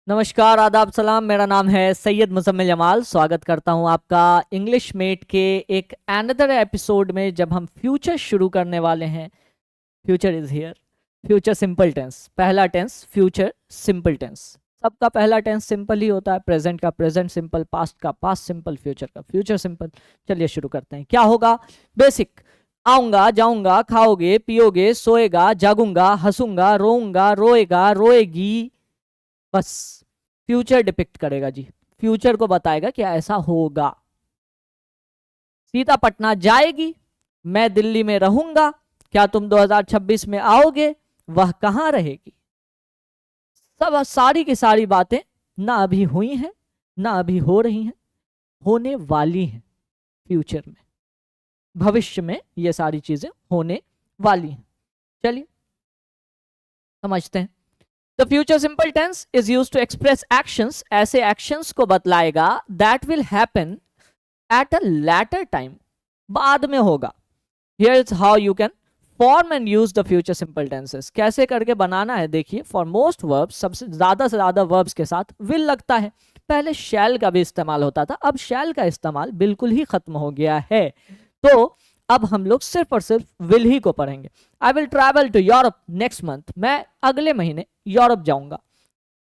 नमस्कार, आदाब, सलाम। मेरा नाम है सैयद मुजम्मिल जमाल। स्वागत करता हूं आपका इंग्लिश मेट के एक अनदर एपिसोड में, जब हम फ्यूचर शुरू करने वाले हैं। Future is here. Future simple tense, पहला टेंस फ्यूचर सिंपल टेंस। सबका पहला टेंस सिंपल ही होता है। प्रेजेंट का प्रेजेंट सिंपल, पास्ट का पास्ट सिंपल, फ्यूचर का फ्यूचर सिंपल। चलिए शुरू करते हैं। क्या होगा? बेसिक। आऊंगा, जाऊंगा, खाओगे, पियोगे, सोएगा, जागूंगा, हंसूंगा, रोऊंगा, रोएगा, रोएगी। बस फ्यूचर डिपिक्ट करेगा जी। फ्यूचर को बताएगा कि ऐसा होगा। सीता पटना जाएगी, मैं दिल्ली में रहूंगा, क्या तुम 2026 में आओगे, वह कहां रहेगी। सब सारी की सारी बातें ना अभी हुई हैं, ना अभी हो रही हैं, होने वाली हैं। फ्यूचर में, भविष्य में ये सारी चीजें होने वाली हैं। चलिए समझते हैं। The future simple tense is used to express actions. ऐसे actions को बतलाएगा that will happen at a later time. बाद में होगा। Here is how you can form and use the future simple tenses. कैसे करके बनाना है देखिए। For most verbs, सबसे से ज़्यादा verbs के साथ will लगता है। पहले shall का भी इस्तेमाल होता था, अब shall का इस्तेमाल बिल्कुल ही खत्म हो गया है। तो अब हम लोग सिर्फ और सिर्फ विल ही को पढ़ेंगे। I will travel to Europe next month. मैं अगले महीने यूरोप जाऊंगा।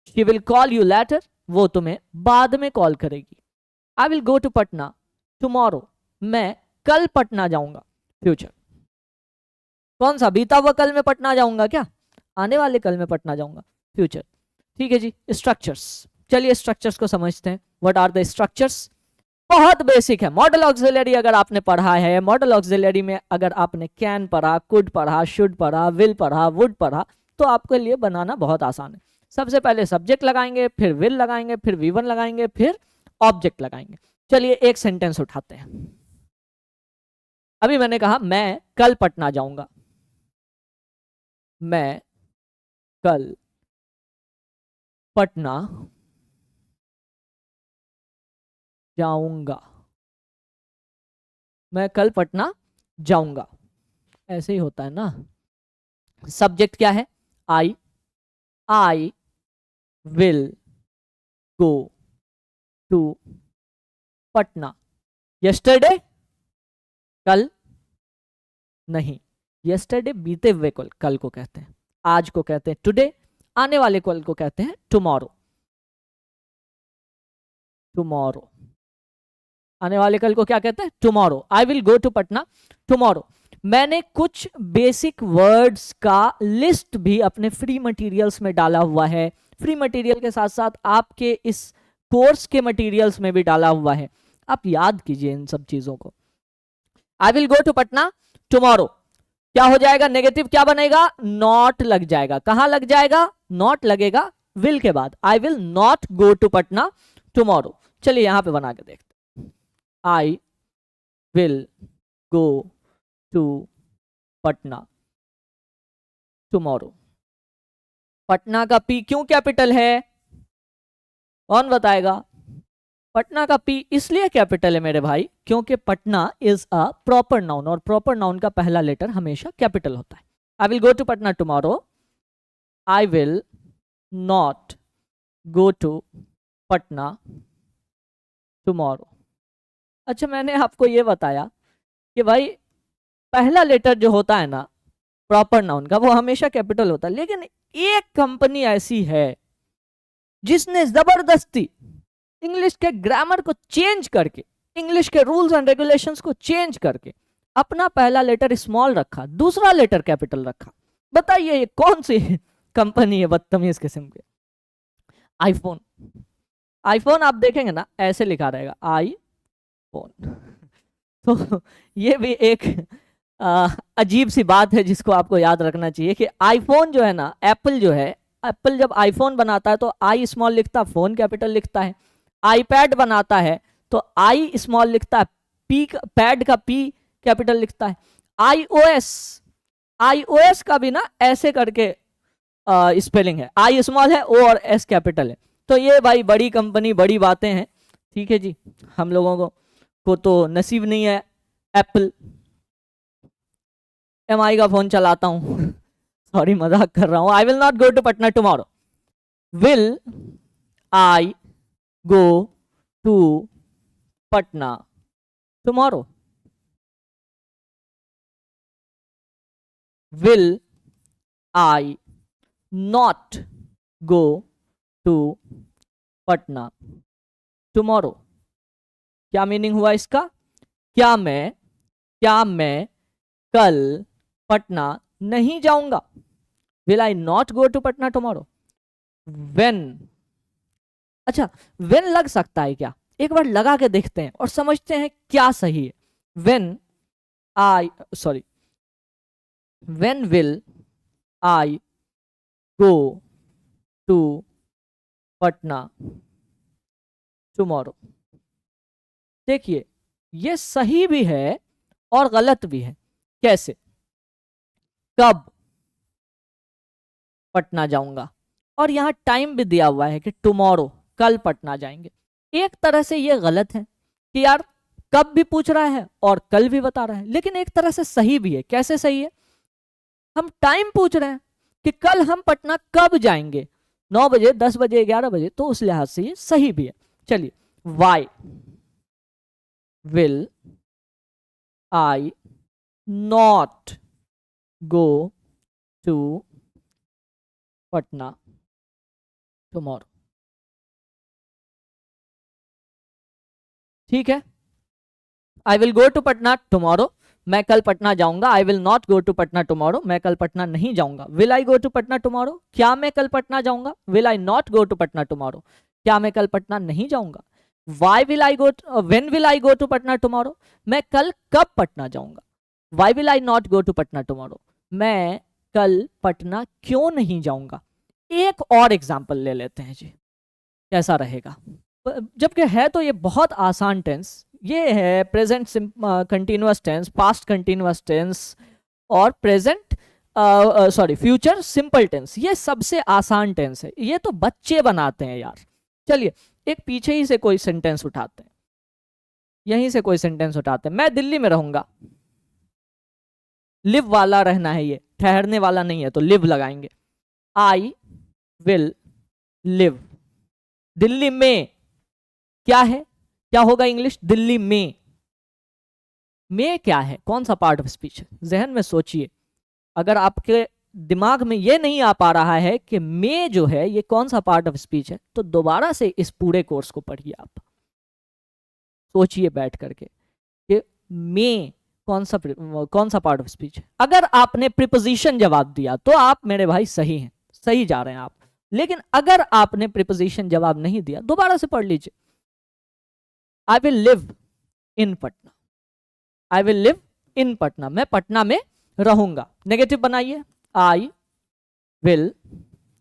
She will call you later. वो तुम्हें बाद में कॉल करेगी। I will go to Patna tomorrow. मैं कल पटना जाऊंगा। फ्यूचर। कौन सा? बीता हुआ कल में पटना जाऊंगा क्या? आने वाले कल में पटना जाऊंगा। फ्यूचर। ठीक है जी। स्ट्रक्चर्स। चलिए स्ट्रक्चर्स को समझते हैं। What are the structures? बहुत बेसिक है। मॉडल ऑक्सिलरी अगर आपने पढ़ा है, मॉडल ऑक्सिलरी में अगर आपने कैन पढ़ा, कुड पढ़ा, शुड पढ़ा, विल पढ़ा, वुड पढ़ा, तो आपके लिए बनाना बहुत आसान है। सबसे पहले सब्जेक्ट लगाएंगे, फिर विल लगाएंगे, फिर वी1 लगाएंगे, फिर ऑब्जेक्ट लगाएंगे। चलिए एक सेंटेंस उठाते हैं। अभी मैंने कहा मैं कल पटना जाऊंगा। मैं कल पटना जाऊंगा। मैं कल पटना जाऊंगा। ऐसे ही होता है ना। सब्जेक्ट क्या है? I. I will go to Patna. Yesterday, कल नहीं। यस्टरडे बीते हुए कल को कहते हैं। आज को कहते हैं टुडे। आने वाले कल को कहते हैं टुमारो। टुमारो। आने वाले कल को क्या कहते हैं? Tomorrow. I will go to Patna tomorrow. मैंने कुछ बेसिक वर्ड्स का लिस्ट भी अपने फ्री मटेरियल्स में डाला हुआ है। फ्री मटेरियल के साथ साथ आपके इस कोर्स के मटेरियल्स में भी डाला हुआ है। आप याद कीजिए इन सब चीजों को। I will go to Patna tomorrow. क्या हो जाएगा? नेगेटिव क्या बनेगा? नॉट लग जाएगा। कहां लग जाएगा? नॉट लगेगा विल के बाद। I will not go to Patna tomorrow. चलिए यहां पे बना के देखते हैं। I will go to Patna tomorrow. Patna का पी क्यों कैपिटल है? कौन बताएगा? पटना का पी इसलिए कैपिटल है मेरे भाई, क्योंकि Patna is a proper noun, और प्रॉपर नाउन का पहला लेटर हमेशा कैपिटल होता है। I will go to Patna tomorrow. I will not go to Patna tomorrow. अच्छा, मैंने आपको ये बताया कि भाई पहला लेटर जो होता है ना प्रॉपर नाउन का, वो हमेशा कैपिटल होता है। लेकिन एक कंपनी ऐसी है जिसने जबरदस्ती इंग्लिश के ग्रामर को चेंज करके, इंग्लिश के रूल्स एंड रेगुलेशंस को चेंज करके अपना पहला लेटर स्मॉल रखा, दूसरा लेटर कैपिटल रखा। बताइए ये कौन सी कंपनी है बदतमीज किस्म के? आईफोन। आईफोन आप देखेंगे ना ऐसे लिखा रहेगा, आई फोन। तो ये भी एक अजीब सी बात है जिसको आपको याद रखना चाहिए कि आईफोन जो है ना, एप्पल जो है, एप्पल जब आईफोन बनाता है तो आई स्मॉल लिखता, फोन कैपिटल लिखता है। आईपैड बनाता है तो आई स्मॉल लिखता है, पी पैड का पी कैपिटल लिखता है। आईओएस, आईओएस का भी ना ऐसे करके स्पेलिंग है, आई स्मॉल है, ओ और एस कैपिटल है। तो ये भाई बड़ी कंपनी, बड़ी बातें हैं। ठीक है जी। हम लोगों को तो नसीब नहीं है एप्पल। एमआई का फोन चलाता हूँ। सॉरी, मजाक कर रहा हूँ। I will not go to Patna tomorrow. Will I go to Patna tomorrow. Will I not go to Patna tomorrow. क्या मीनिंग हुआ इसका? क्या मैं कल पटना नहीं जाऊंगा। Will I not go to Patna tomorrow. When, अच्छा वेन लग सकता है क्या? एक बार लगा के देखते हैं और समझते हैं क्या सही है। When will I go to Patna tomorrow. देखिए ये सही भी है और गलत भी है। कैसे? कब पटना जाऊंगा, और यहां टाइम भी दिया हुआ है कि टुमारो, कल पटना जाएंगे। एक तरह से ये गलत है कि यार कब भी पूछ रहा है और कल भी बता रहा है, लेकिन एक तरह से सही भी है। कैसे सही है? हम टाइम पूछ रहे हैं कि कल हम पटना कब जाएंगे, 9 बजे, 10 बजे, 11 बजे, तो उस लिहाज से ये सही भी है। चलिए, why will I not go to Patna tomorrow. ठीक है, I will go to Patna tomorrow, मैं कल पटना जाऊंगा। I will not go to Patna tomorrow, मैं कल पटना नहीं जाऊंगा। Will I go to Patna tomorrow, क्या मैं कल पटना जाऊंगा। Will I not go to Patna tomorrow, क्या मैं कल पटना नहीं जाऊंगा। Why will I go, when will I go to Patna tomorrow, मैं कल कब पटना जाऊंगा। Why will I not go to Patna tomorrow, मैं कल पटना क्यों नहीं जाऊंगा। एक और एग्जाम्पल ले लेते हैं जी, कैसा रहेगा। जबकि है तो ये बहुत आसान टेंस, ये है present continuous tense, past continuous tense और प्रेजेंट फ्यूचर सिंपल टेंस। ये सबसे आसान टेंस है, ये तो बच्चे बनाते हैं यार। चलिए एक पीछे ही से कोई सेंटेंस उठाते हैं, यहीं से कोई सेंटेंस उठाते हैं। मैं दिल्ली में रहूंगा, लिव वाला रहना है, ये ठहरने वाला नहीं है, तो लिव लगाएंगे। आई विल लिव, दिल्ली में क्या है, क्या होगा इंग्लिश? दिल्ली में क्या है, कौन सा पार्ट ऑफ स्पीच है? जहन में सोचिए। अगर आपके दिमाग में ये नहीं आ पा रहा है कि में जो है ये कौन सा पार्ट ऑफ स्पीच है, तो दोबारा से इस पूरे कोर्स को पढ़िए। आप सोचिए बैठ करके कि में कौन सा पार्ट ऑफ स्पीच है। अगर आपने प्रीपोजिशन जवाब दिया तो आप मेरे भाई सही हैं, सही जा रहे हैं आप। लेकिन अगर आपने प्रीपोजिशन जवाब नहीं दिया, दोबारा से पढ़ लीजिए। I will live in Patna, I will live in Patna, मैं पटना में रहूंगा। नेगेटिव बनाइए, आई will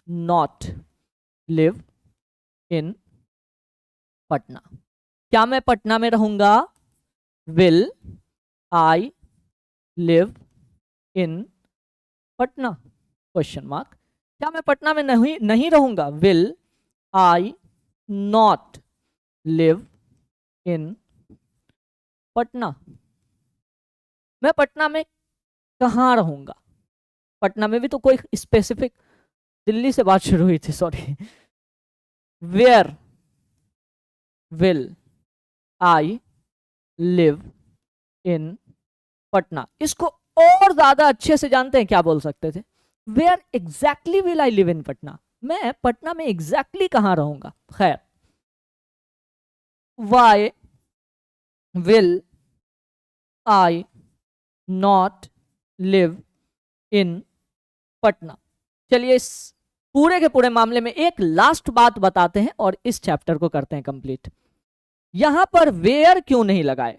not live in Patna, क्या मैं पटना में रहूंगा। Will I live in Patna, question mark. क्या मैं पटना में नहीं रहूंगा। Will I not live in Patna, मैं पटना में कहाँ रहूंगा। पटना में भी तो कोई स्पेसिफिक, दिल्ली से बात शुरू हुई थी, sorry. Where will I live in Patna, इसको और ज्यादा अच्छे से जानते हैं, क्या बोल सकते थे? Where exactly will I live in Patna, मैं पटना में एग्जैक्टली कहां रहूंगा। खैर, why will I not live in Patna. चलिए इस पूरे के पूरे मामले में एक लास्ट बात बताते हैं और इस चैप्टर को करते हैं कंप्लीट। यहां पर वेयर क्यों नहीं लगाए,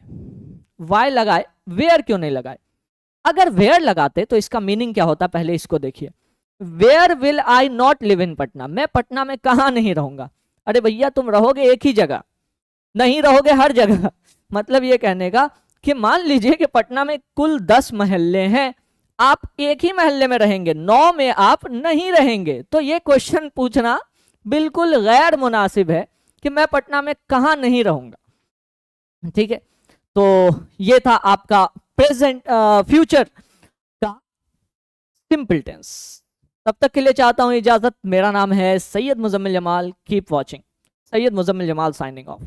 वाई लगाए, वेयर क्यों नहीं लगाए? अगर वेयर लगाते तो इसका मीनिंग क्या होता, पहले इसको देखिए। Where will I not live in Patna, मैं पटना में कहां नहीं रहूंगा। अरे भैया तुम रहोगे एक ही जगह, नहीं रहोगे हर जगह। मतलब ये कहने का कि मान लीजिए कि पटना में कुल 10 मोहल्ले हैं, आप एक ही मोहल्ले में रहेंगे, 9 में आप नहीं रहेंगे। तो ये क्वेश्चन पूछना बिल्कुल गैर मुनासिब है कि मैं पटना में कहां नहीं रहूंगा। ठीक है, तो ये था आपका प्रेजेंट फ्यूचर का सिंपल टेंस। तब तक के लिए चाहता हूं इजाजत। मेरा नाम है Syed Muzammil Jamal. Keep watching. Syed Muzammil Jamal signing off.